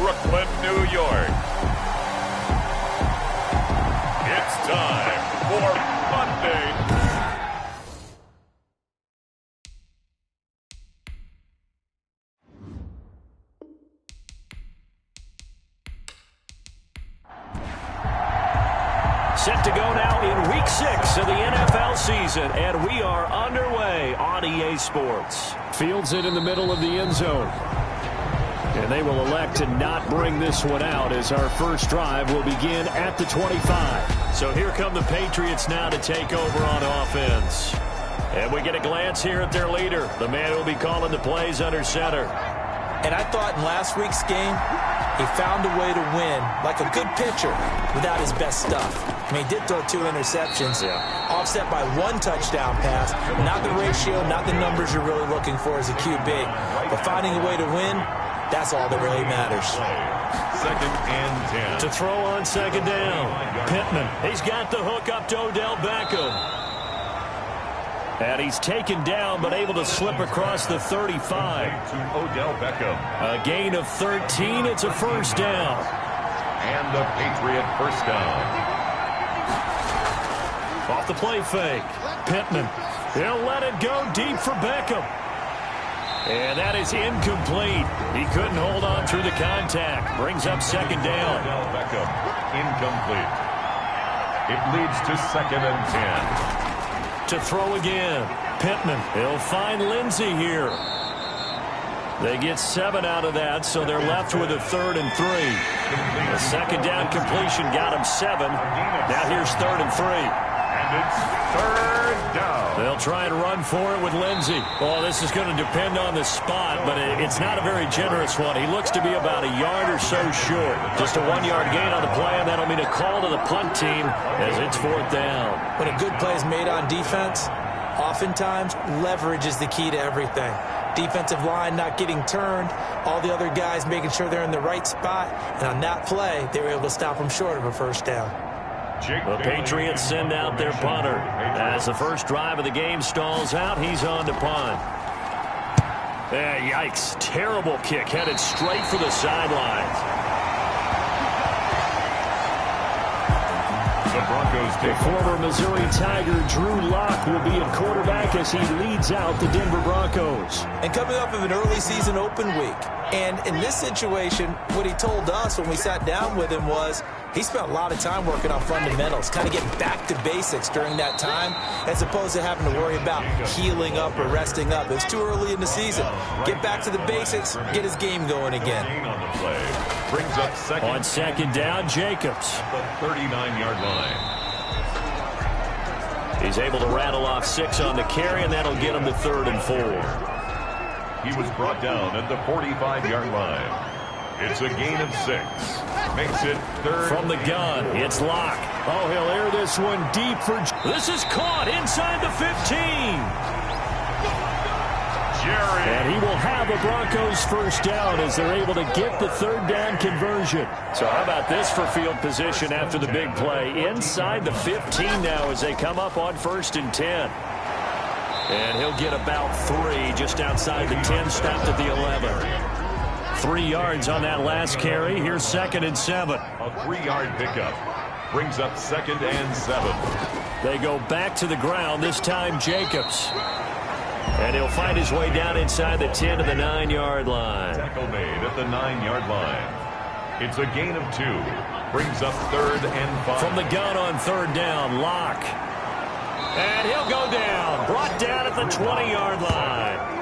Brooklyn, New York. It's time for Monday. Set to go now in Week 6 of the NFL season, and we are underway on EA Sports. Fields it in the middle of the end zone. And they will elect to not bring this one out as our first drive will begin at the 25. So here come the Patriots now to take over on offense. And we get a glance here at their leader, the man who will be calling the plays under center. And I thought in last week's game, he found a way to win like a good pitcher without his best stuff. I mean, he did throw 2 interceptions, offset by 1 touchdown pass. Not the ratio, not the numbers you're really looking for as a QB. But finding a way to win, that's all that really matters. 2nd and 10. To throw on 2nd down, Pittman. He's got the hook up to Odell Beckham. And he's taken down, but able to slip across the 35. To Odell Beckham. A gain of 13. It's a first down. And the Patriot first down. Off the play fake. Pittman. He'll let it go deep for Beckham. And that is incomplete. He couldn't hold on through the contact. Brings up 2nd down. Odell Beckham. Incomplete. It leads to 2nd and 10. To throw again. Pittman. He'll find Lindsey here. They get 7 out of that, so they're left with a 3rd and 3. The 2nd down completion got him 7. Now here's 3rd and 3. And it's 3rd down. They'll try and run for it with Lindsey. Well, this is going to depend on the spot, but it's not a very generous one. He looks to be about a yard or so short. Just a 1-yard gain on the play, and that'll mean a call to the punt team as it's 4th down. When a good play is made on defense, oftentimes leverage is the key to everything. Defensive line not getting turned, all the other guys making sure they're in the right spot, and on that play, they were able to stop them short of a first down. The Patriots send out their punter. As the first drive of the game stalls out, he's on to punt. Yikes. Terrible kick headed straight for the sidelines. The Broncos take former Missouri Tiger Drew Lock will be at quarterback as he leads out the Denver Broncos. And coming off of an early season open week. And in this situation, what he told us when we sat down with him was he spent a lot of time working on fundamentals, kind of getting back to basics during that time, as opposed to having to worry about healing up or resting up. It's too early in the season. Get back to the basics, get his game going again. On the play. Brings up 2nd. On 2nd down, Jacobs. At the 39-yard line. He's able to rattle off 6 on the carry, and that'll get him to 3rd and 4. He was brought down at the 45-yard line. It's a gain of 6. Makes it 3rd. From the gun, it's Lock. Oh, he'll air this one deep for... This is caught inside the 15. Jerry. And he will have a Broncos first down as they're able to get the 3rd down conversion. So how about this for field position after the big play? Inside the 15 now as they come up on 1st and 10. And he'll get about 3 just outside the 10, stopped at the 11. 3 yards on that last carry. Here's 2nd and 7. A 3-yard pickup. Brings up 2nd and 7. They go back to the ground, this time Jacobs. And he'll find his way down inside the 10 to the 9-yard line. Tackle made at the 9-yard line. It's a gain of 2. Brings up 3rd and 5. From the gun on 3rd down, Lock. And he'll go down. Brought down at the 20-yard line.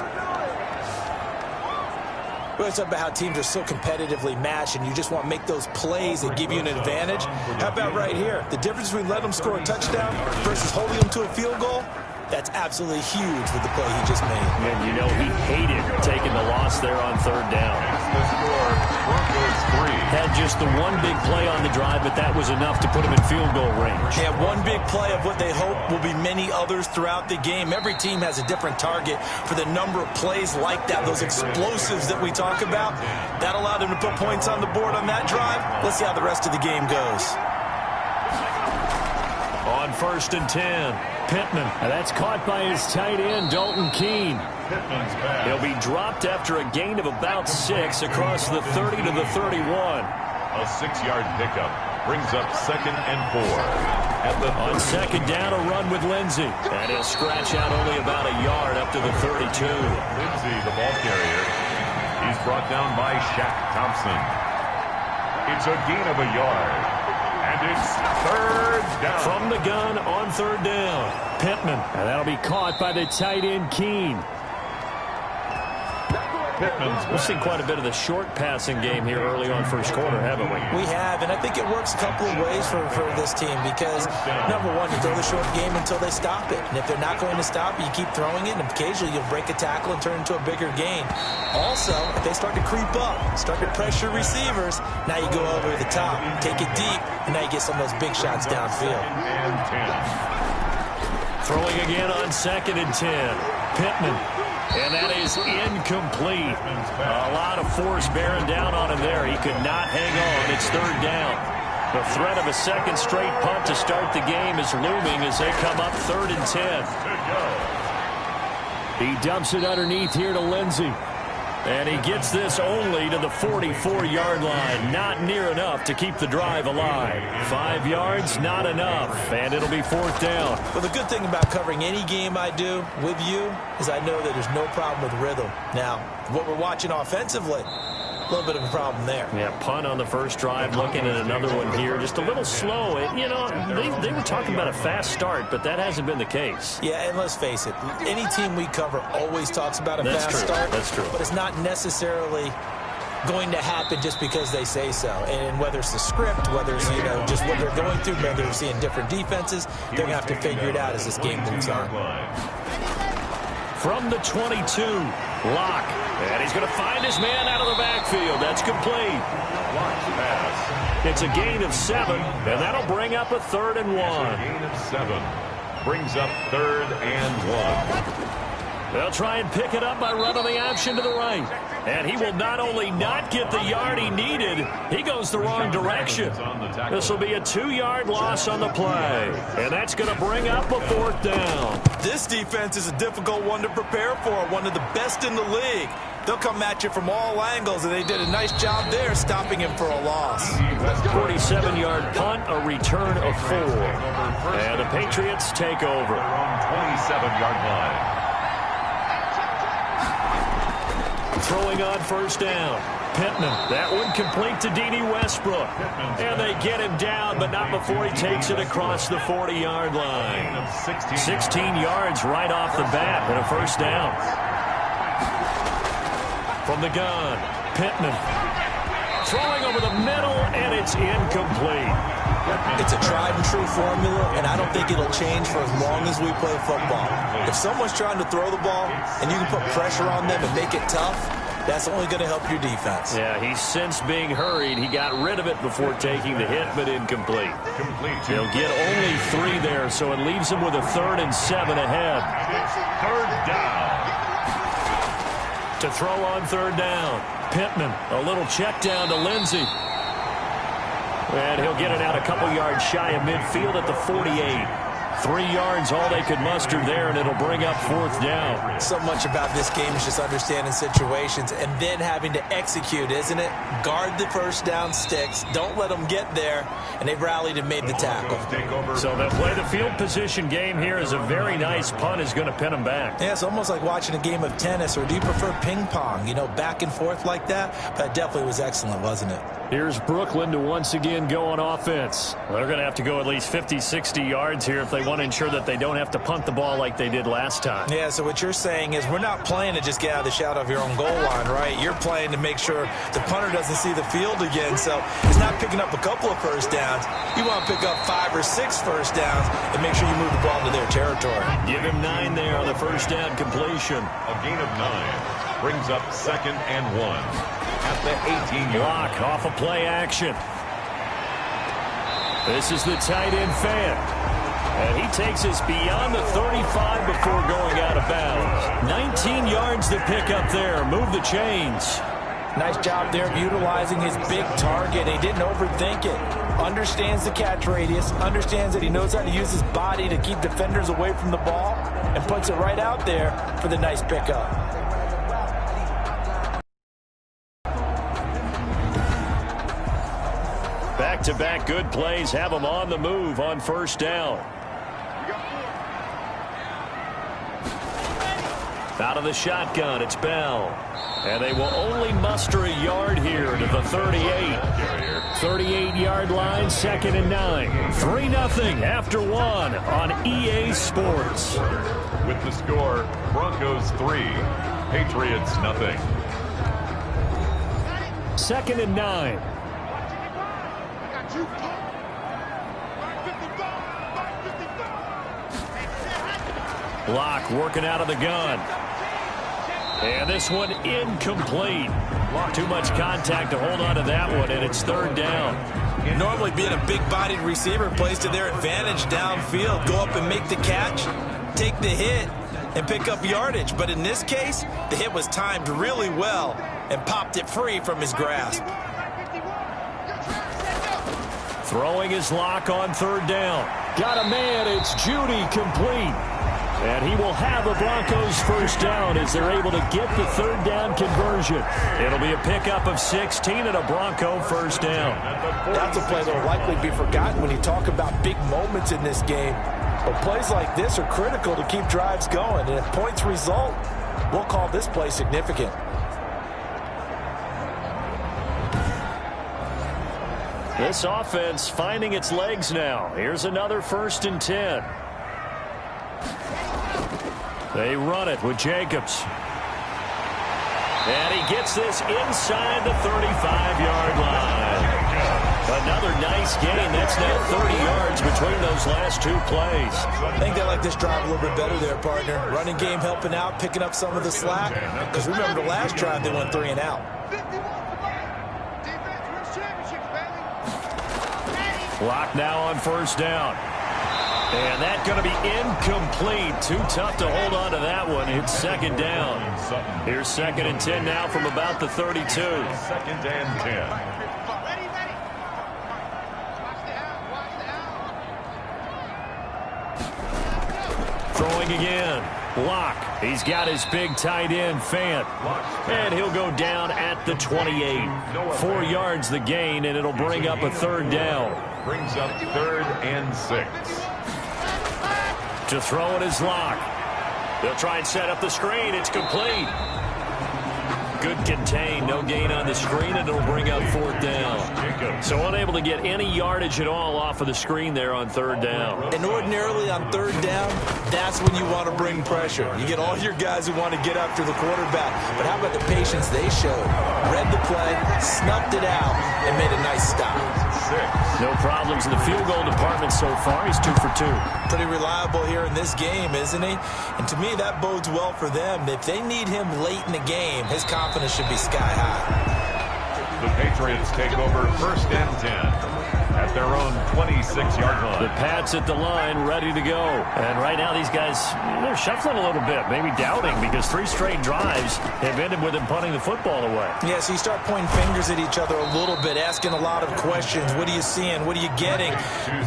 Well, it's about how teams are so competitively matched, and you just want to make those plays that give you an advantage. How about right here? The difference between letting them score a touchdown versus holding them to a field goal, that's absolutely huge with the play he just made. And you know he hated taking the loss there on 3rd down. That's the score. Broncos 3. Had just the one big play on the drive, but that was enough to put him in field goal range. Yeah, one big play of what they hope will be many others throughout the game. Every team has a different target for the number of plays like that, those explosives that we talk about. That allowed him to put points on the board on that drive. Let's see how the rest of the game goes. On 1st and 10. Pittman. And that's caught by his tight end, Dalton Keene. He'll be dropped after a gain of about 6 across the 30 to the 31. A 6-yard pickup brings up 2nd and 4. On 2nd down, a run with Lindsey. And he'll scratch out only about a yard up to the 32. Lindsey, the ball carrier. He's brought down by Shaq Thompson. It's a gain of a yard. And it's 3rd down. From the gun on 3rd down. Pittman. And that'll be caught by the tight end, Keene. We've seen quite a bit of the short passing game here early on first quarter, haven't we? We have, and I think it works a couple of ways for this team because, number one, you throw the short game until they stop it. And if they're not going to stop it, you keep throwing it, and occasionally you'll break a tackle and turn it into a bigger gain. Also, if they start to creep up, start to pressure receivers, now you go over the top, take it deep, and now you get some of those big shots downfield. Throwing again on 2nd and 10. Pittman. And that is incomplete. A lot of force bearing down on him there. He could not hang on. It's 3rd down. The threat of a 2nd straight punt to start the game is looming as they come up 3rd and 10. He dumps it underneath here to Lindsey. And he gets this only to the 44-yard line. Not near enough to keep the drive alive. 5 yards, not enough. And it'll be 4th down. Well, the good thing about covering any game I do with you is I know that there's no problem with rhythm. Now, what we're watching offensively, a little bit of a problem there. Yeah, punt on the first drive, looking at another one here. Just a little slow. You know, they were talking about a fast start, but that hasn't been the case. Yeah, and let's face it, any team we cover always talks about a fast start. That's true. But it's not necessarily going to happen just because they say so. And whether it's the script, whether it's, you know, just what they're going through, whether they're seeing different defenses, they're going to have to figure it out as this game moves on. From the 22, Locke. And he's going to find his man out of the backfield. That's complete. It's a gain of 7, and that'll bring up a 3rd and 1. A gain of 7 brings up 3rd and 1. They'll try and pick it up by running the option to the right. And he will not only not get the yard he needed, he goes the wrong direction. This will be a 2-yard loss on the play. And that's going to bring up a 4th down. This defense is a difficult one to prepare for, one of the best in the league. They'll come at you from all angles, and they did a nice job there stopping him for a loss. 47-yard punt, a return of 4. And the Patriots take over. 27-yard line. Throwing on 1st down. Pittman. That one complete to Dede Westbrook. And they get him down, but not before he takes it across the 40-yard line. 16 yards right off the bat and a 1st down. From the gun, Pittman. Throwing over the middle, and it's incomplete. It's a tried-and-true formula, and I don't think it'll change for as long as we play football. If someone's trying to throw the ball, and you can put pressure on them and make it tough, that's only going to help your defense. Yeah, he's since being hurried. He got rid of it before taking the hit, but incomplete. He'll get only 3 there, so it leaves him with a 3rd and 7 ahead. It's 3rd down. To throw on 3rd down, Pittman. A little check down to Lindsey. And he'll get it out a couple yards shy of midfield at the 48. 3 yards, all they could muster there, and it'll bring up 4th down. So much about this game is just understanding situations and then having to execute, isn't it? Guard the 1st down sticks. Don't let them get there. And they've rallied and made the tackle. So they'll play the field position game here as a very nice punt is going to pin them back. Yeah, it's almost like watching a game of tennis, or do you prefer ping pong? You know, back and forth like that? That definitely was excellent, wasn't it? Here's Brooklyn to once again go on offense. They're going to have to go at least 50, 60 yards here if they want to ensure that they don't have to punt the ball like they did last time. Yeah, so what you're saying is we're not playing to just get out of the shadow of your own goal line, right? You're playing to make sure the punter doesn't see the field again. So it's not picking up a couple of 1st downs. You want to pick up 5 or 6 1st downs and make sure you move the ball to their territory. Give him 9 there on the 1st down completion. A gain of 9 brings up 2nd and 1. At the 18-yard Block off a play action. This is the tight end fan. And he takes us beyond the 35 before going out of bounds. 19 yards to pick up there. Move the chains. Nice job there of utilizing his big target. He didn't overthink it. Understands the catch radius, understands that he knows how to use his body to keep defenders away from the ball, and puts it right out there for the nice pickup. Back-to-back good plays have him on the move on first down. Out of the shotgun, it's Bell. And they will only muster a yard here to the 38. 38-yard line, 2nd and 9. 3-0 after 1 on EA Sports. With the score, Broncos 3, Patriots 0. 2nd and 9. Block working out of the gun. And this one incomplete. Too much contact to hold on to that one, and it's 3rd down. Normally being a big-bodied receiver plays to their advantage downfield. Go up and make the catch, take the hit, and pick up yardage. But in this case, the hit was timed really well and popped it free from his grasp. Throwing his lock on 3rd down. Got a man, it's Judy, complete. And he will have a Broncos first down as they're able to get the 3rd down conversion. It'll be a pickup of 16 and a Bronco first down. That's a play that will likely be forgotten when you talk about big moments in this game. But plays like this are critical to keep drives going. And if points result, we'll call this play significant. This offense finding its legs now. Here's another 1st and 10. They run it with Jacobs. And he gets this inside the 35-yard line. Another nice gain. That's now 30 yards between those last 2 plays. I think they like this drive a little bit better there, partner. Running game helping out, picking up some of the slack. Because remember the last drive, they went 3 and out. Clock now on first down. And that's going to be incomplete. Too tough to hold on to that one. It's 2nd down. Here's 2nd and 10 now from about the 32. 2nd and 10. Throwing again. Block. He's got his big tight end, Fant. And he'll go down at the 28. 4 yards the gain, and it'll bring up a 3rd down. Brings up 3rd and 6. To throw it is Lock. They'll try and set up the screen. It's complete. Good contain. No gain on the screen, and it'll bring up 4th down. So unable to get any yardage at all off of the screen there on 3rd down. And ordinarily on 3rd down, that's when you want to bring pressure. You get all your guys who want to get after the quarterback. But how about the patience they showed? Read the play, snuffed it out, and made a nice stop. No problems in the field goal department so far. He's 2 for 2. Pretty reliable here in this game, isn't he? And to me, that bodes well for them. If they need him late in the game, his confidence should be sky high. The Patriots take over 1st and 10 at their own 26-yard line. The Pats at the line, ready to go. And right now, these guys, they're shuffling a little bit, maybe doubting, because 3 straight drives have ended with them punting the football away. Yeah, so you start pointing fingers at each other a little bit, asking a lot of questions. What are you seeing? What are you getting?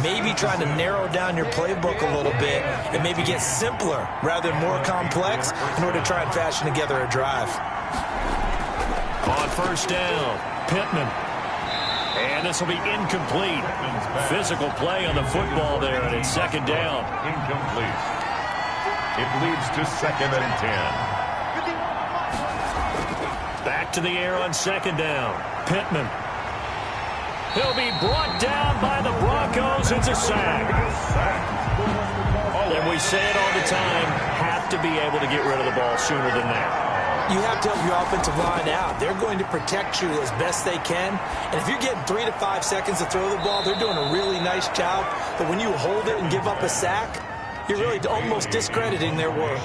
Maybe trying to narrow down your playbook a little bit and maybe get simpler rather than more complex in order to try and fashion together a drive. On first down, Pittman. And this will be incomplete. Physical play on the football there, and it's 2nd down. Incomplete. It leads to 2nd and 10. Back to the air on 2nd down. Pittman. He'll be brought down by the Broncos. It's a sack. And we say it all the time, have to be able to get rid of the ball sooner than that. You have to help your offensive line out. They're going to protect you as best they can. And if you're getting 3 to 5 seconds to throw the ball, they're doing a really nice job. But when you hold it and give up a sack, you're really almost discrediting their work.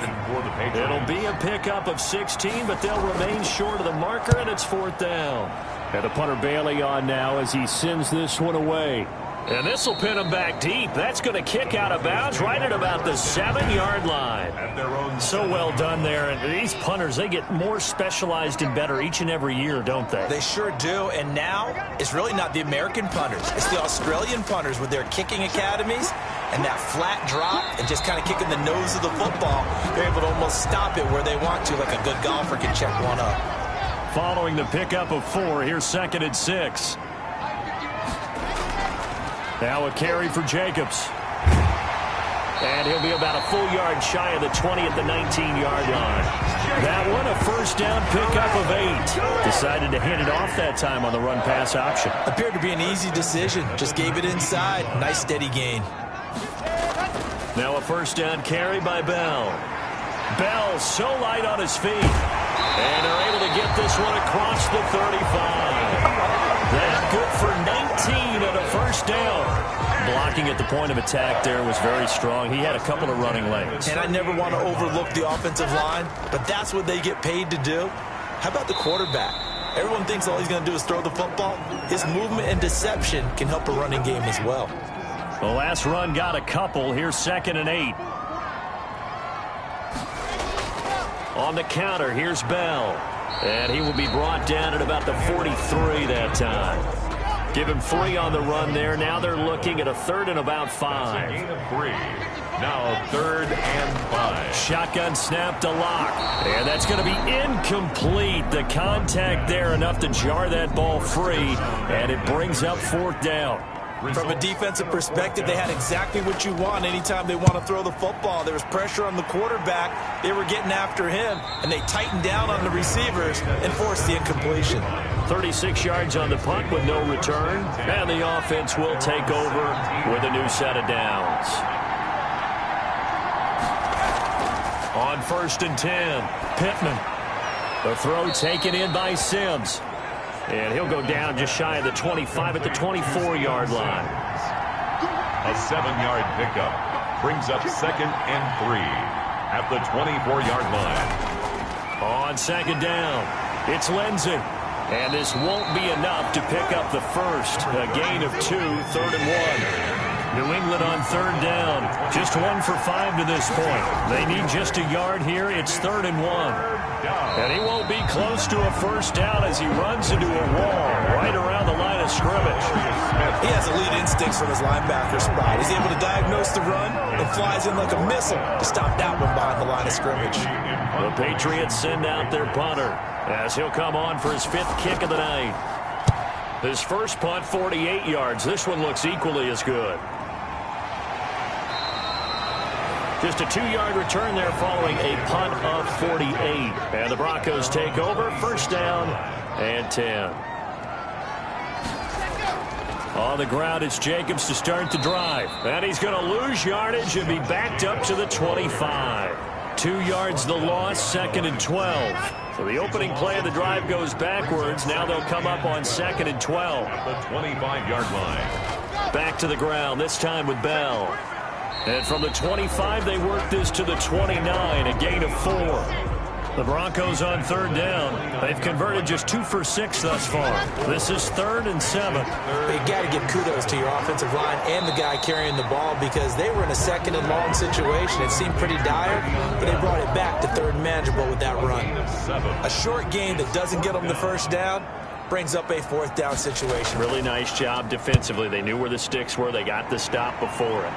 It'll be a pickup of 16, but they'll remain short of the marker, and it's 4th down. And the punter Bailey on now as he sends this one away. And this will pin them back deep. That's going to kick out of bounds right at about the 7-yard line. So well done there. And these punters, they get more specialized and better each and every year, don't they? They sure do. And now it's really not the American punters. It's the Australian punters with their kicking academies and that flat drop and just kind of kicking the nose of the football. They're able to almost stop it where they want to, like a good golfer can check one up. Following the pickup of 4, here's 2nd and 6. Now a carry for Jacobs. And he'll be about a full yard shy of the 20 at the 19-yard line. That one, a first down pickup of 8. Decided to hand it off that time on the run-pass option. Appeared to be an easy decision. Just gave it inside. Nice steady gain. Now a first down carry by Bell. Bell so light on his feet. And they're able to get this one across the 35. That good for 19 and a first down. Blocking at the point of attack there was very strong. He had a couple of running lanes. And I never want to overlook the offensive line, but that's what they get paid to do. How about the quarterback? Everyone thinks all he's going to do is throw the football. His movement and deception can help a running game as well. The last run got a couple. Here's 2nd and 8. On the counter, here's Bell. And he will be brought down at about the 43 that time. Give him 3 on the run there. Now they're looking at a 3rd and about 5. Gain of 3. Now 3rd and 5. Shotgun snap to Lock. And that's going to be incomplete. The contact there enough to jar that ball free. And it brings up 4th down. From a defensive perspective, they had exactly what you want anytime they want to throw the football. There was pressure on the quarterback. They were getting after him, and they tightened down on the receivers and forced the incompletion. 36 yards on the punt with no return, and the offense will take over with a new set of downs. On 1st and 10, Pittman. The throw taken in by Sims. And he'll go down just shy of the 25 at the 24-yard line. A 7-yard pickup brings up 2nd and 3 at the 24-yard line. On 2nd down, it's Lindsey. And this won't be enough to pick up the first. A gain of 2, 3rd and 1. New England on 3rd down. Just 1 for 5 to this point. They need just a yard here. It's 3rd and 1. And he won't be close to a first down as he runs into a wall right around the line of scrimmage. He has elite instincts from his linebacker spot. He's able to diagnose the run and flies in like a missile to stop that one behind the line of scrimmage. The Patriots send out their punter as he'll come on for his 5th kick of the night. His first punt, 48 yards. This one looks equally as good. Just a 2-yard return there following a punt of 48. And the Broncos take over. First down and 10. On the ground, it's Jacobs to start the drive. And he's going to lose yardage and be backed up to the 25. 2 yards the loss, 2nd and 12. So the opening play of the drive goes backwards. Now they'll come up on 2nd and 12. At the 25-yard line. Back to the ground, this time with Bell. And from the 25, they work this to the 29, a gain of 4. The Broncos on 3rd down. They've converted just 2 for 6 thus far. This is 3rd and 7. You got to give kudos to your offensive line and the guy carrying the ball because they were in a 2nd and long situation. It seemed pretty dire, but they brought it back to 3rd and manageable with that run. A short gain that doesn't get them the first down brings up a 4th down situation. Really nice job defensively. They knew where the sticks were. They got the stop before it.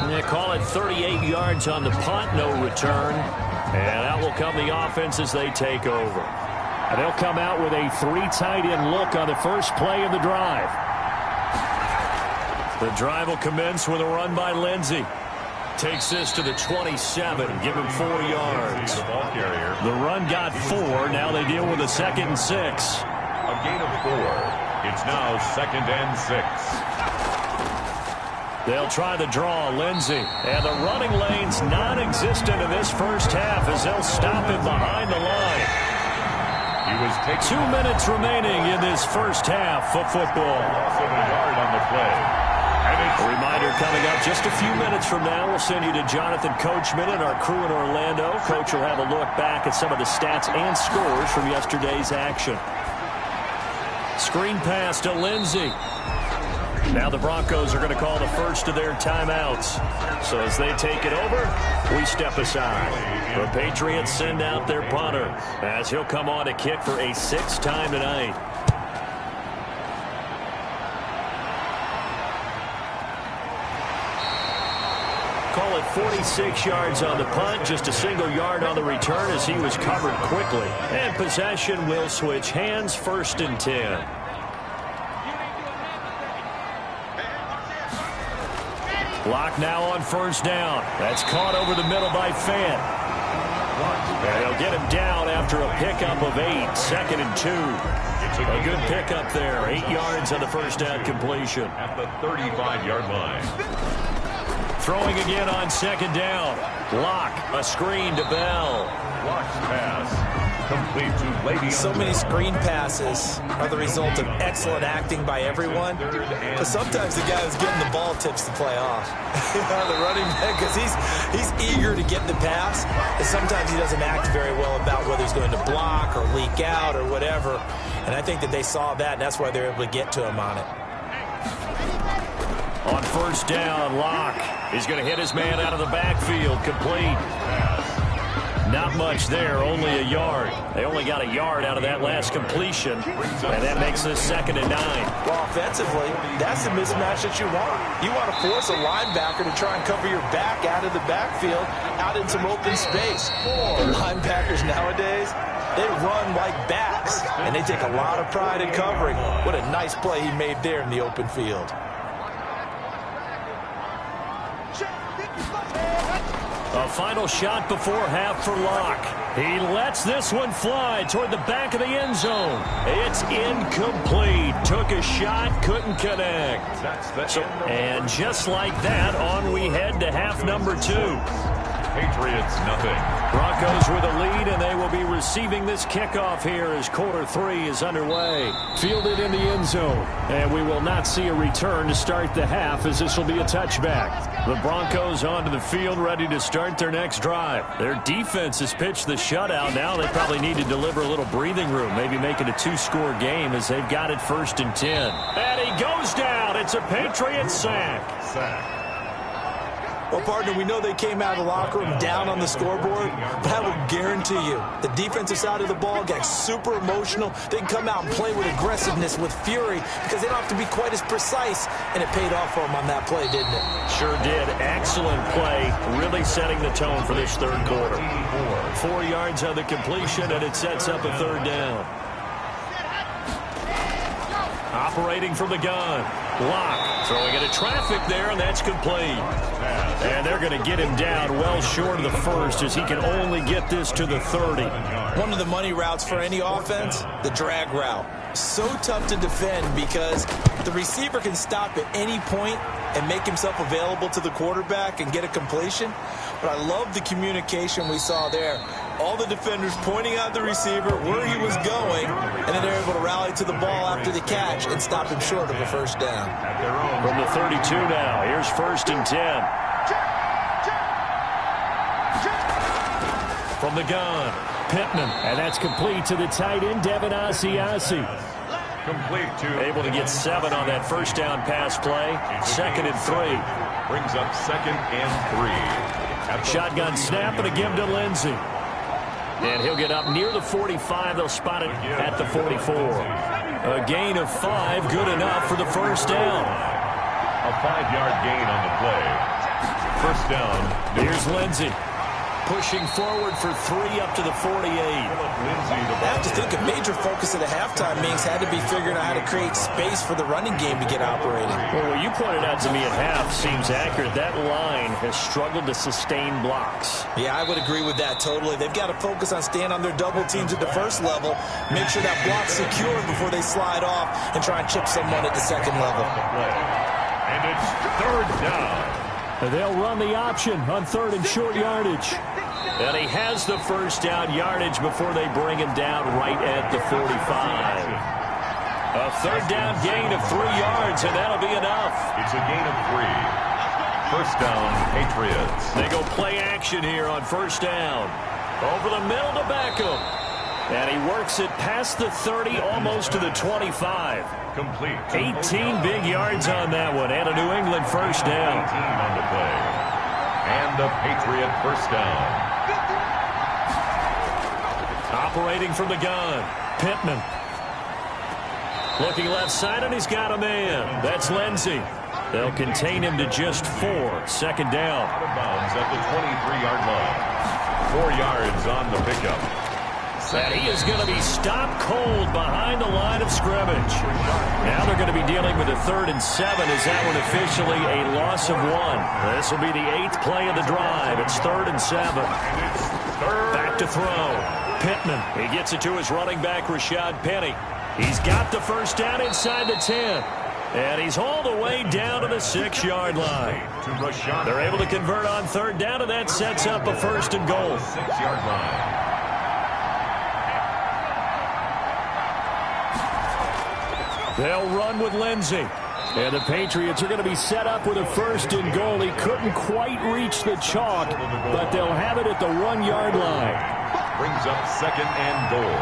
They call it 38 yards on the punt, no return. And out will come the offense as they take over. And they'll come out with a 3 tight end look on the first play of the drive. The drive will commence with a run by Lindsey. Takes this to the 27, give him 4 yards. The run got 4, now they deal with a 2nd and 6. A gain of 4. It's now 2nd and 6. They'll try the draw, Lindsey. And the running lane's non-existent in this first half as they'll stop him behind the line. He was taking 2 minutes remaining in this first half of football. loss of a yard on the play. And it's A reminder coming up just a few minutes from now. We'll send you to Jonathan Coachman and our crew in Orlando. Coach will have a look back at some of the stats and scores from yesterday's action. Screen pass to Lindsey. Now the Broncos are going to call the first of their timeouts. So as they take it over, we step aside. The Patriots send out their punter as he'll come on to kick for a 6th time tonight. Call it 46 yards on the punt, just a single yard on the return as he was covered quickly. And possession will switch hands, 1st and 10. Block now on 1st down. That's caught over the middle by Fant. And they'll get him down after a pickup of 8, 2nd and 2. A good pickup there, 8 yards on the 1st down completion. At the 35-yard line. Throwing again on 2nd down. Block, a screen to Bell. Blocked pass. Complete to Le'Veon. So many screen passes are the result of excellent acting by everyone. But sometimes the guy who's getting the ball tips the play off. The running back, because he's eager to get the pass. And sometimes he doesn't act very well about whether he's going to block or leak out or whatever. And I think that they saw that, and that's why they're able to get to him on it. On 1st down, Locke is going to hit his man out of the backfield. Complete. Not much there, only a yard. They only got a yard out of that last completion, and that makes this 2nd and 9. Well, offensively, that's the mismatch that you want. You want to force a linebacker to try and cover your back out of the backfield, out in some open space. The linebackers nowadays, they run like backs, and they take a lot of pride in covering. What a nice play he made there in the open field. A final shot before half for Locke. He lets this one fly toward the back of the end zone. It's incomplete. Took a shot, couldn't connect. And just like that, on we head to half number 2. Patriots, nothing. Broncos with a lead, and they will be receiving this kickoff here as quarter 3 is underway. Fielded in the end zone, and we will not see a return to start the half, as this will be a touchback. The Broncos onto the field, ready to start their next drive. Their defense has pitched the shutout. Now they probably need to deliver a little breathing room, maybe make it a 2-score game as they've got it 1st and 10. And he goes down. It's a Patriots sack. Well, partner, we know they came out of the locker room down on the scoreboard, but I will guarantee you the defensive side of the ball got super emotional. They can come out and play with aggressiveness, with fury, because they don't have to be quite as precise, and it paid off for them on that play, didn't it? Sure did. Excellent play, really setting the tone for this 3rd quarter. 4 yards on the completion, and it sets up a 3rd down. Operating from the gun. Locke throwing into traffic there, and that's complete. And they're going to get him down well short of the 1st as he can only get this to the 30. One of the money routes for any offense, the drag route. So tough to defend because the receiver can stop at any point and make himself available to the quarterback and get a completion. But I love the communication we saw there. All the defenders pointing out the receiver where he was going, and then they're able to rally to the ball after the catch and stop him short of a 1st down. From the 32 now, here's 1st and 10. From the gun, Pittman, and that's complete to the tight end, Devin Asiasi. Complete to... Able to get 7 on that 1st down pass play. 2nd and 3. Brings up 2nd and 3. Shotgun snap and a give to Lindsey. And he'll get up near the 45. They'll spot it at the 44. A gain of 5, good enough for the 1st down. A 5-yard gain on the play. 1st down. Here's Lindsey. Pushing forward for 3 up to the 48. I have to think a major focus of the halftime meetings had to be figuring out how to create space for the running game to get operating. Well, what you pointed out to me at half seems accurate. That line has struggled to sustain blocks. Yeah, I would agree with that totally. They've got to focus on staying on their double teams at the 1st level, make sure that block's secure before they slide off and try and chip someone at the 2nd level. And it's 3rd down. They'll run the option on 3rd and short yardage. And he has the 1st down yardage before they bring him down right at the 45. A 3rd down gain of 3 yards, and that'll be enough. It's a gain of 3. 1st down, Patriots. They go play action here on 1st down. Over the middle to Beckham. And he works it past the 30, almost to the 25. Complete. 18 big yards on that one, and a New England first down. 18 on the play. And the Patriot first down. Operating from the gun, Pittman. Looking left side, and he's got a man. That's Lindsey. They'll contain him to just 4. Second down. Out of bounds at the 23-yard line. 4 yards on the pickup. And he is going to be stopped cold behind the line of scrimmage. Now they're going to be dealing with a 3rd and 7 as that one officially a loss of 1. This will be the 8th play of the drive. It's 3rd and 7. Back to throw. Pittman. He gets it to his running back, Rashad Penny. He's got the first down inside the 10. And he's all the way down to the 6-yard line. They're able to convert on 3rd down, and that sets up a 1st and goal. 6-yard line. They'll run with Lindsey. And the Patriots are going to be set up with a 1st and goal. He couldn't quite reach the chalk, but they'll have it at the 1-yard line. Brings up 2nd and goal.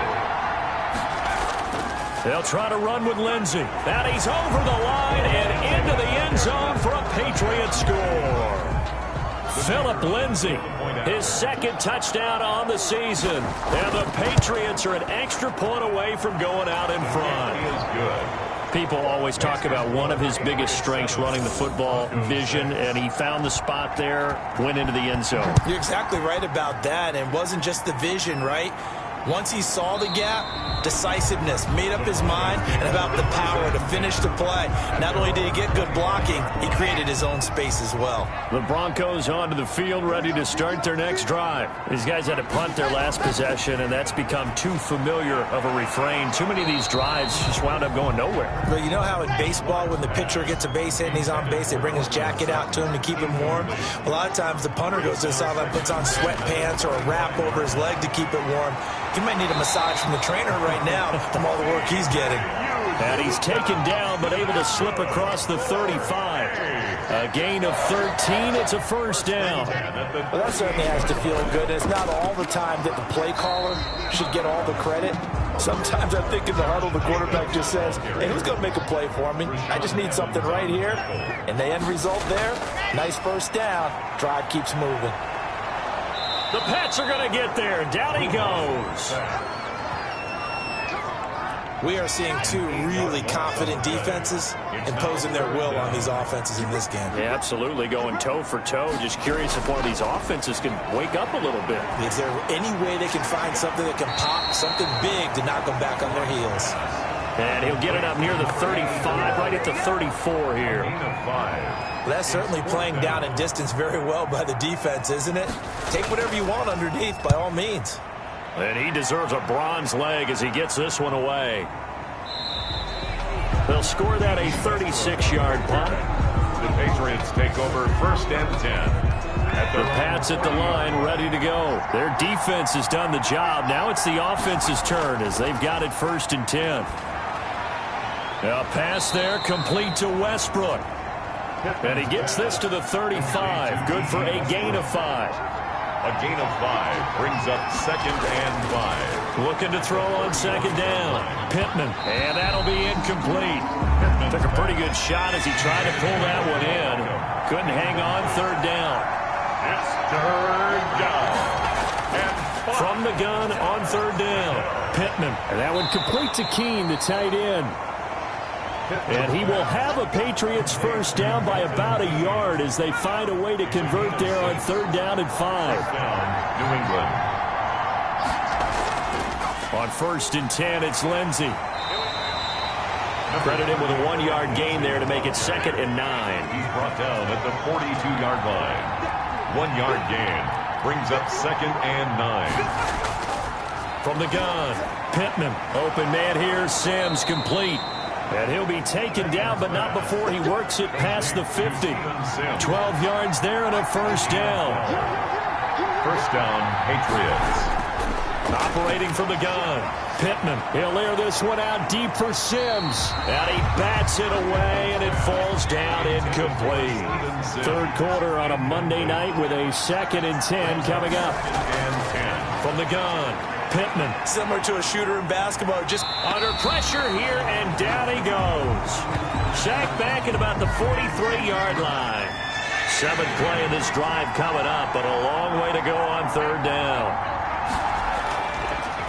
They'll try to run with Lindsey. And he's over the line and into the end zone for a Patriot score. Phillip Lindsey, his 2nd touchdown on the season. And the Patriots are an extra point away from going out in front. He is good. People always talk about one of his biggest strengths, running the football, vision, and he found the spot there, went into the end zone. You're exactly right about that, and it wasn't just the vision, right? Once he saw the gap, decisiveness, made up his mind, and about the power to finish the play. Not only did he get good blocking, he created his own space as well. The Broncos onto the field, ready to start their next drive. These guys had to punt their last possession, and that's become too familiar of a refrain. Too many of these drives just wound up going nowhere. But you know how in baseball, when the pitcher gets a base hit and he's on base, they bring his jacket out to him to keep him warm? A lot of times the punter goes to the sideline, puts on sweatpants or a wrap over his leg to keep it warm. He might need a massage from the trainer right now from all the work he's getting. And he's taken down, but able to slip across the 35. A gain of 13. It's a first down. Well, that certainly has to feel good. It's not all the time that the play caller should get all the credit. Sometimes I think in the huddle, the quarterback just says, hey, who's going to make a play for me? I just need something right here. And the end result there, nice first down. Drive keeps moving. The Pats are going to get there. Down he goes. We are seeing 2 really confident defenses imposing their will on these offenses in this game. Yeah, absolutely, going toe for toe. Just curious if one of these offenses can wake up a little bit. Is there any way they can find something that can pop, something big to knock them back on their heels? And he'll get it up near the 35, right at the 34 here. Well, that's certainly playing down in distance very well by the defense, isn't it? Take whatever you want underneath, by all means. And he deserves a bronze leg as he gets this one away. They'll score that a 36-yard punt. The Patriots take over 1st and 10. The Pats at the line, ready to go. Their defense has done the job. Now it's the offense's turn as they've got it 1st and 10. A pass there, complete to Westbrook. And he gets this to the 35. Good for a gain of 5. A gain of 5 brings up 2nd and 5. Looking to throw on 2nd down. Pittman, and that'll be incomplete. Took a pretty good shot as he tried to pull that one in. Couldn't hang on 3rd down. It's 3rd down. And 5. From the gun on 3rd down. Pittman, and that one complete to Keene, the tight end. And he will have a Patriots first down by about a yard as they find a way to convert there on 3rd down and 5. New England. On 1st and 10, it's Lindsey. Credit him with a 1-yard gain there to make it 2nd and 9. He's brought down at the 42-yard line. 1-yard gain brings up 2nd and 9. From the gun, Pittman. Open man here, Sims complete. And he'll be taken down, but not before he works it past the 50. 12 yards there and a first down. First down, Patriots. Operating from the gun. Pittman, he'll air this one out deep for Sims. And he bats it away, and it falls down incomplete. Third quarter on a Monday night with a 2nd and 10 coming up. From the gun, Pittman. Similar to a shooter in basketball, just under pressure here, and down he goes. Sacked back at about the 43-yard line. 7th play of this drive coming up, but a long way to go on 3rd down.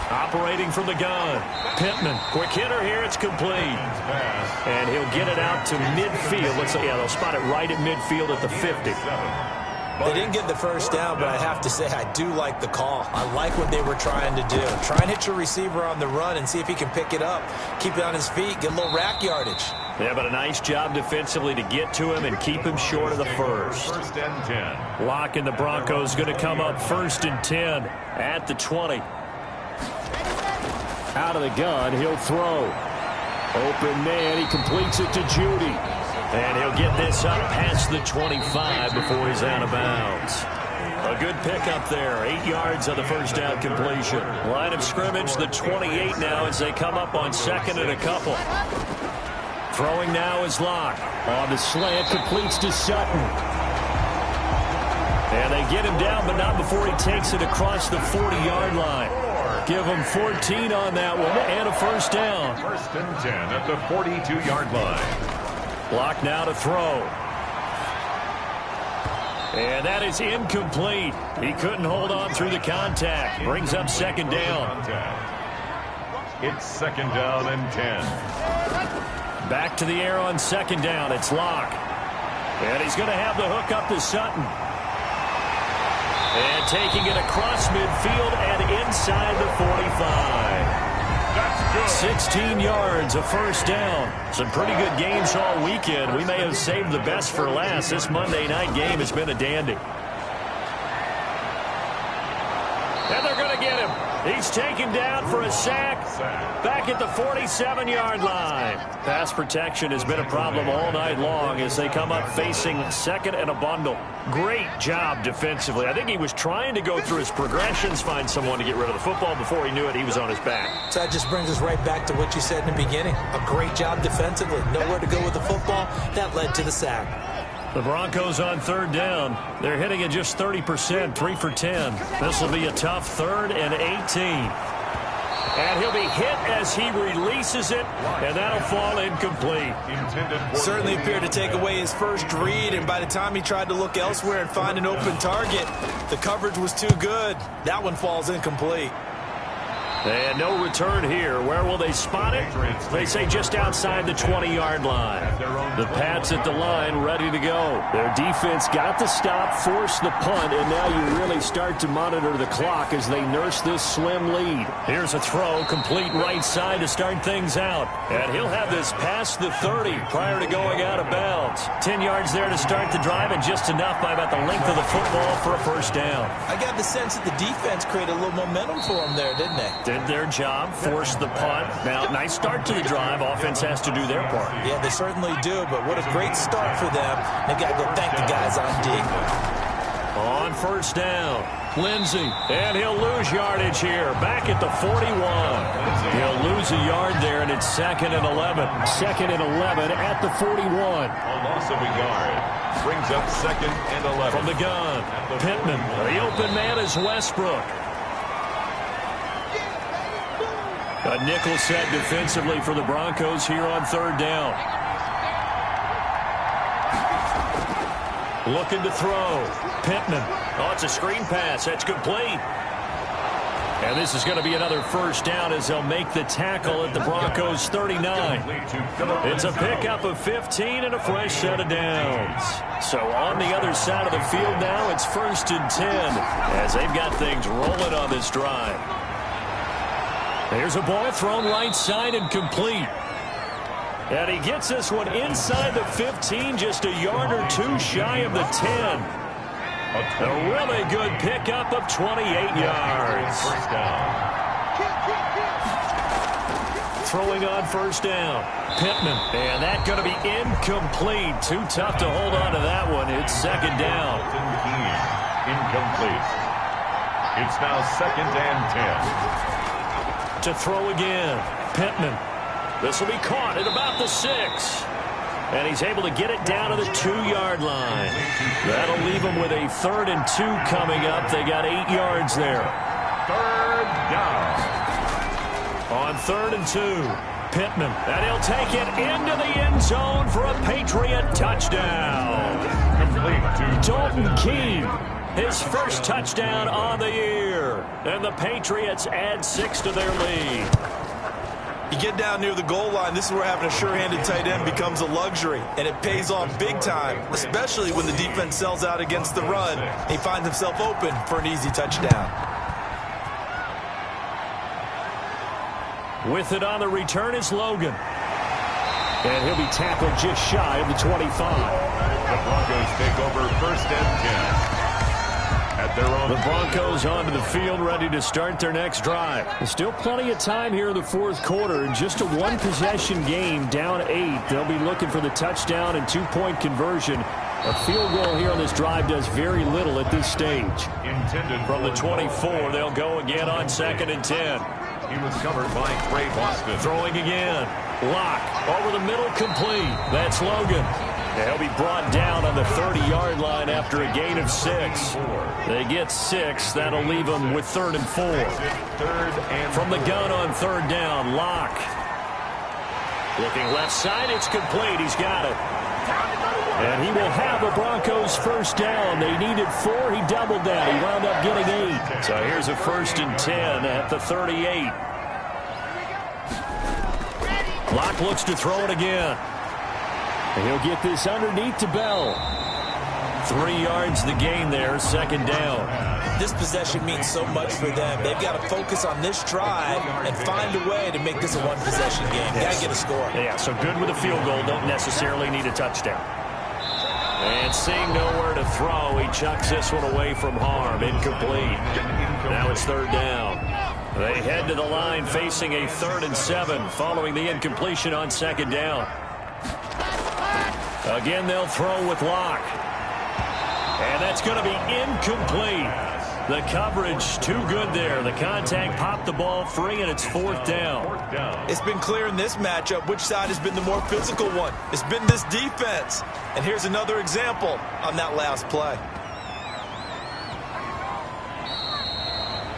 Operating from the gun, Pittman. Quick hitter here, it's complete. And he'll get it out to midfield. They'll spot it right at midfield at the 50. They didn't get the first down, but I have to say I do like the call. I like what they were trying to do. Try and hit your receiver on the run and see if he can pick it up. Keep it on his feet, get a little rack yardage. Yeah, but a nice job defensively to get to him and keep him short of the first. 1st and 10. Lock and the Broncos going to come up 1st and 10 at the 20. Out of the gun, he'll throw. Open man, he completes it to Judy. And he'll get this up past the 25 before he's out of bounds. A good pickup there. 8 yards on the first down completion. Line of scrimmage, the 28 now as they come up on 2nd and a couple. Throwing now is Locke. On the slant, completes to Sutton. And they get him down, but not before he takes it across the 40-yard line. Give him 14 on that one and a first down. 1st and 10 at the 42-yard line. Block now to throw. And that is incomplete. He couldn't hold on through the contact. Brings up 2nd down. It's 2nd down and 10. Back to the air on 2nd down. It's Locke. And he's going to have the hook up to Sutton. And taking it across midfield and inside the 45. That's good. 16 yards, a first down. Some pretty good games all weekend. We may have saved the best for last. This Monday night game has been a dandy. And they're going to get him. He's taken down for a sack back at the 47-yard line. Pass protection has been a problem all night long as they come up facing 2nd and a bundle. Great job defensively. I think he was trying to go through his progressions, find someone to get rid of the football. Before he knew it, he was on his back. So that just brings us right back to what you said in the beginning. A great job defensively. Nowhere to go with the football. That led to the sack. The Broncos on 3rd down. They're hitting at just 30%, 3 for 10. This will be a tough 3rd and 18. And he'll be hit as he releases it, and that'll fall incomplete. Certainly appeared to take away his first read, and by the time he tried to look elsewhere and find an open target, the coverage was too good. That one falls incomplete. And no return here. Where will they spot it? They say just outside the 20-yard line. The Pats at the line ready to go. Their defense got the stop, forced the punt, and now you really start to monitor the clock as they nurse this slim lead. Here's a throw, complete right side to start things out. And he'll have this past the 30 prior to going out of bounds. 10 yards there to start the drive, and just enough by about the length of the football for a first down. I got the sense that the defense created a little momentum for him there, didn't they? Did their job, forced the punt. Now, nice start to the drive. Offense has to do their part. Yeah, they certainly do, but what a great start for them. They got to go thank the guys on D. On first down, Lindsey, and he'll lose yardage here. Back at the 41. He'll lose a yard there, and it's 2nd and 11. 2nd and 11 at the 41. A loss of a yard. Brings up 2nd and 11. From the gun, Pittman. The open man is Westbrook. A nickel set defensively for the Broncos here on 3rd down. Looking to throw. Pittman. Oh, it's a screen pass. That's complete. And this is going to be another first down as they'll make the tackle at the Broncos 39. It's a pickup of 15 and a fresh set of downs. So on the other side of the field now, it's 1st and 10 as they've got things rolling on this drive. There's a ball thrown right side and complete. And he gets this one inside the 15, just a yard or two shy of the 10. A really good pickup of 28 yards. First down. Throwing on first down. Pittman. And that's going to be incomplete. Too tough to hold on to that one. It's 2nd down. Incomplete. It's now 2nd and 10. To throw again. Pittman. This will be caught at about the 6. And he's able to get it down to the 2-yard line. That'll leave him with a 3rd and 2 coming up. They got 8 yards there. 3rd down. On 3rd and 2, Pittman. And he'll take it into the end zone for a Patriot touchdown. Complete to Dalton Keene, his first touchdown on the year. And the Patriots add 6 to their lead. You get down near the goal line, this is where having a sure-handed tight end becomes a luxury, and it pays off big time, especially when the defense sells out against the run. He finds himself open for an easy touchdown. With it on the return is Logan. And he'll be tackled just shy of the 25. The Broncos take over 1st and 10. At their own. The Broncos onto the field, ready to start their next drive. There's still plenty of time here in the 4th quarter. Just a 1-possession game, down 8. They'll be looking for the touchdown and 2-point conversion. A field goal here on this drive does very little at this stage. Intended from the 24, they'll go again on 2nd and 10. He was covered by Trey Boston. Throwing again. Lock over the middle, complete. That's Logan. And he'll be brought down on the 30-yard line after a gain of 6. They get 6. That'll leave them with 3rd and 4. From the gun on 3rd down, Lock. Looking left side, it's complete. He's got it. And he will have a Broncos 1st down. They needed 4. He doubled that. He wound up getting 8. So here's a 1st and 10 at the 38. Lock looks to throw it again. And he'll get this underneath to Bell. 3 yards the gain there, 2nd down. This possession means so much for them. They've got to focus on this drive and find a way to make this a 1-possession game. Got to get a score. Yeah, so good with a field goal. Don't necessarily need a touchdown. And seeing nowhere to throw, he chucks this one away from harm. Incomplete. Now it's 3rd down. They head to the line facing a 3rd and 7 following the incompletion on 2nd down. Again, they'll throw with Lock. And that's going to be incomplete. The coverage too good there. The contact popped the ball free, and it's 4th down. It's been clear in this matchup which side has been the more physical one. It's been this defense. And here's another example on that last play.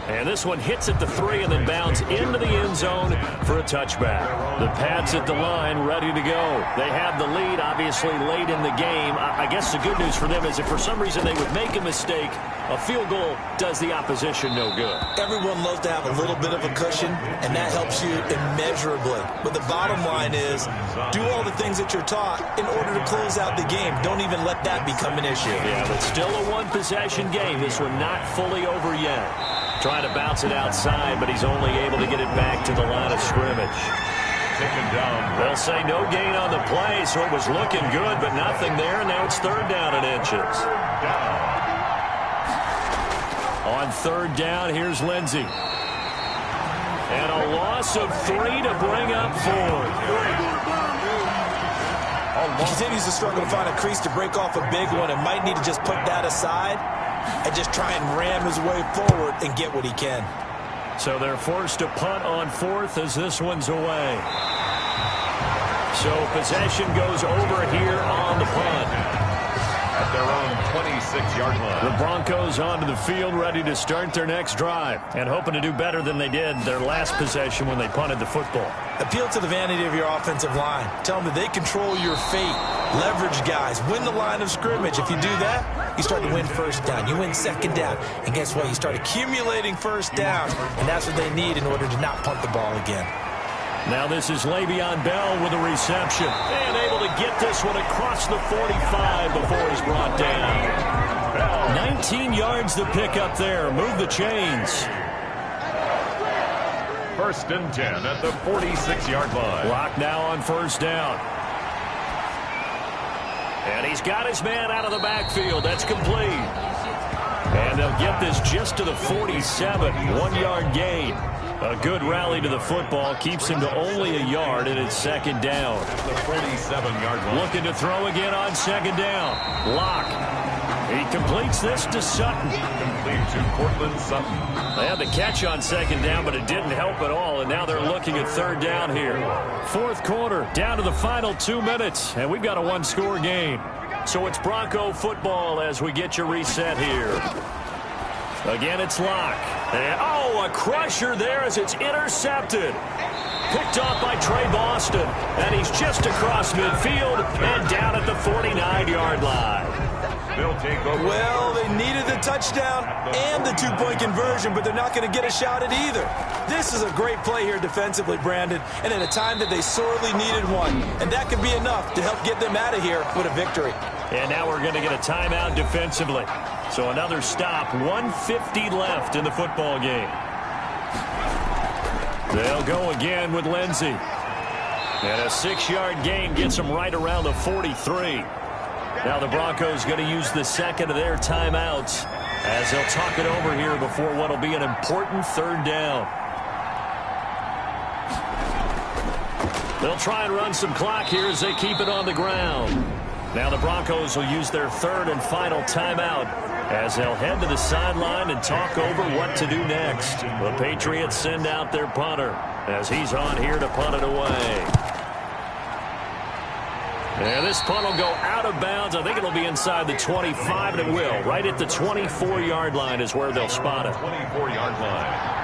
And this one hits at the 3 and then bounds into the end zone for a touchback. The Pats at the line ready to go. They have the lead, obviously, late in the game. I guess the good news for them is if for some reason they would make a mistake, a field goal does the opposition no good. Everyone loves to have a little bit of a cushion, and that helps you immeasurably. But the bottom line is do all the things that you're taught in order to close out the game. Don't even let that become an issue. Yeah, but still a 1-possession game. This one not fully over yet. Trying to bounce it outside, but he's only able to get it back to the line of scrimmage. Taken down. They'll say no gain on the play, so it was looking good, but nothing there, and now it's 3rd down in inches. On 3rd down, here's Lindsey. And a loss of 3 to bring up 4th. He continues to struggle to find a crease to break off a big one and might need to just put that aside and just try and ram his way forward and get what he can. So they're forced to punt on 4th as this one's away. So possession goes over here on the punt. At their own 26-yard line. The Broncos onto the field ready to start their next drive and hoping to do better than they did their last possession when they punted the football. Appeal to the vanity of your offensive line. Tell them that they control your fate. Leverage guys. Win the line of scrimmage. If you do that, you start to win 1st down. You win 2nd down. And guess what? You start accumulating 1st downs. And that's what they need in order to not punt the ball again. Now this is Le'Veon Bell with a reception. And able to get this one across the 45 before he's brought down. 19 yards to pick up there. Move the chains. 1st and 10 at the 46-yard line. Lock now on 1st down. And he's got his man out of the backfield. That's complete. And they'll get this just to the 47. 1-yard gain. A good rally to the football keeps him to only a yard, and it's 2nd down. At the 47-yard line. Looking to throw again on 2nd down. Lock. He completes this to Sutton. Complete to Cortland Sutton. They had the catch on second down, but it didn't help at all, and now they're looking at third down here. Fourth quarter, down to the final 2 minutes, and we've got a one-score game. So it's Bronco football as we get you reset here. Again, it's Locke. And, a crusher there as it's intercepted. Picked off by Trey Boston, and he's just across midfield and down at the 49-yard line. They'll take over. Well, they needed the touchdown and the two-point conversion, but they're not going to get a shot at either. This is a great play here defensively, Brandon, and at a time that they sorely needed one. And that could be enough to help get them out of here with a victory. And now we're going to get a timeout defensively. So another stop, 1:50 left in the football game. They'll go again with Lindsey. And a 6-yard gain gets them right around the 43. Now the Broncos going to use the second of their timeouts as they'll talk it over here before what will be an important third down. They'll try and run some clock here as they keep it on the ground. Now the Broncos will use their third and final timeout as they'll head to the sideline and talk over what to do next. The Patriots send out their punter as he's on here to punt it away. And this punt will go out of bounds. I think it'll be inside the 25, and it will. Right at the 24-yard line is where they'll spot it. 24-yard line.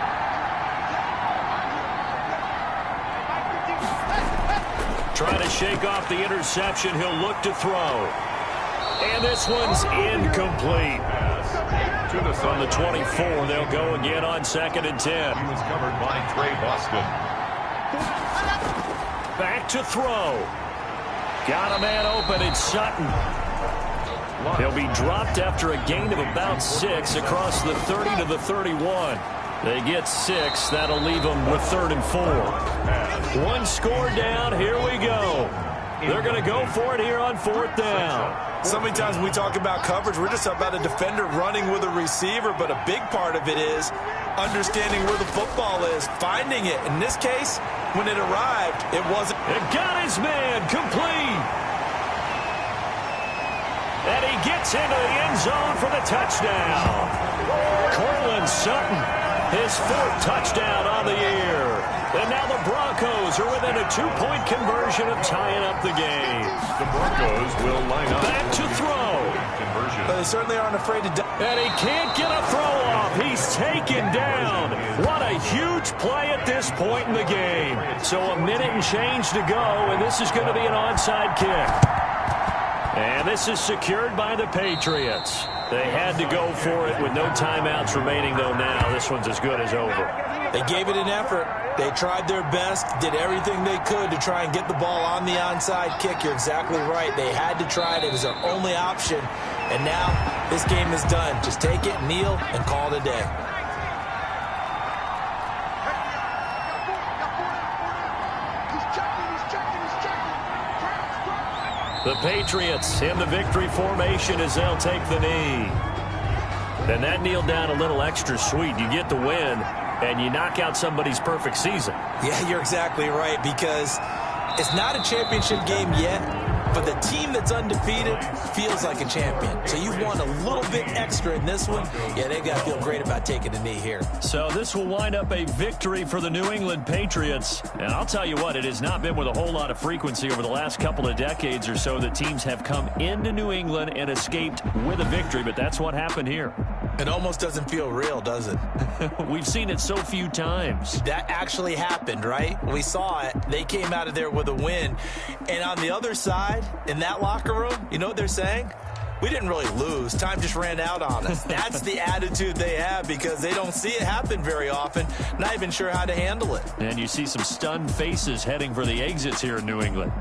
Trying to shake off the interception. He'll look to throw. And this one's incomplete. From the 24, they'll go again on 2nd and 10. He was covered by Trey Boston. Back to throw. Got a man open, it's Sutton. He'll be dropped after a gain of about 6 across the 30 to the 31. They get 6. That'll leave them with 3rd and 4. One score down. Here we go. They're going to go for it here on 4th down. So many times when we talk about coverage, we're just about a defender running with a receiver, but a big part of it is understanding where the football is, finding it. In this case, when it arrived, it wasn't. It got his man complete. And he gets into the end zone for the touchdown. Cortland Sutton, his 4th touchdown on the year. And now the Broncos are within a 2-point conversion of tying up the game. The Broncos will line up. Back to throw. Conversion. But they certainly aren't afraid to. And he can't get a throw off. He's taken down. What a huge play at this point in the game. So a minute and change to go, and this is going to be an onside kick. And this is secured by the Patriots. They had to go for it with no timeouts remaining, though now this one's as good as over. They gave it an effort. They tried their best, did everything they could to try and get the ball on the onside kick. You're exactly right. They had to try it. It was their only option. And now this game is done. Just take it, kneel, and call it a day. The Patriots in the victory formation as they'll take the knee. And that kneel down a little extra sweet. You get the win, and you knock out somebody's perfect season. Yeah, you're exactly right, because it's not a championship game yet, but the team that's undefeated feels like a champion. So you've won a little bit extra in this one. Yeah, they've got to feel great about taking the knee here. So this will wind up a victory for the New England Patriots. And I'll tell you what, it has not been with a whole lot of frequency over the last couple of decades or so that teams have come into New England and escaped with a victory, but that's what happened here. It almost doesn't feel real, does it? We've seen it so few times. That actually happened, right? We saw it. They came out of there with a win. And on the other side, in that locker room, you know what they're saying? We didn't really lose. Time just ran out on us. That's the attitude they have because they don't see it happen very often. Not even sure how to handle it. And you see some stunned faces heading for the exits here in New England.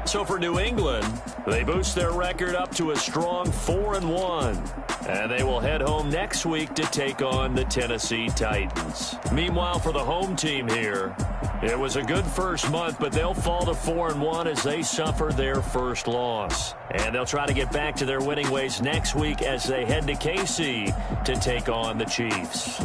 So for New England, they boost their record up to a strong 4-1. And they will head home next week to take on the Tennessee Titans. Meanwhile, for the home team here, it was a good first month, but they'll fall to 4-1 as they suffer their first loss. And they'll try to get back to their winning ways next week as they head to KC to take on the Chiefs.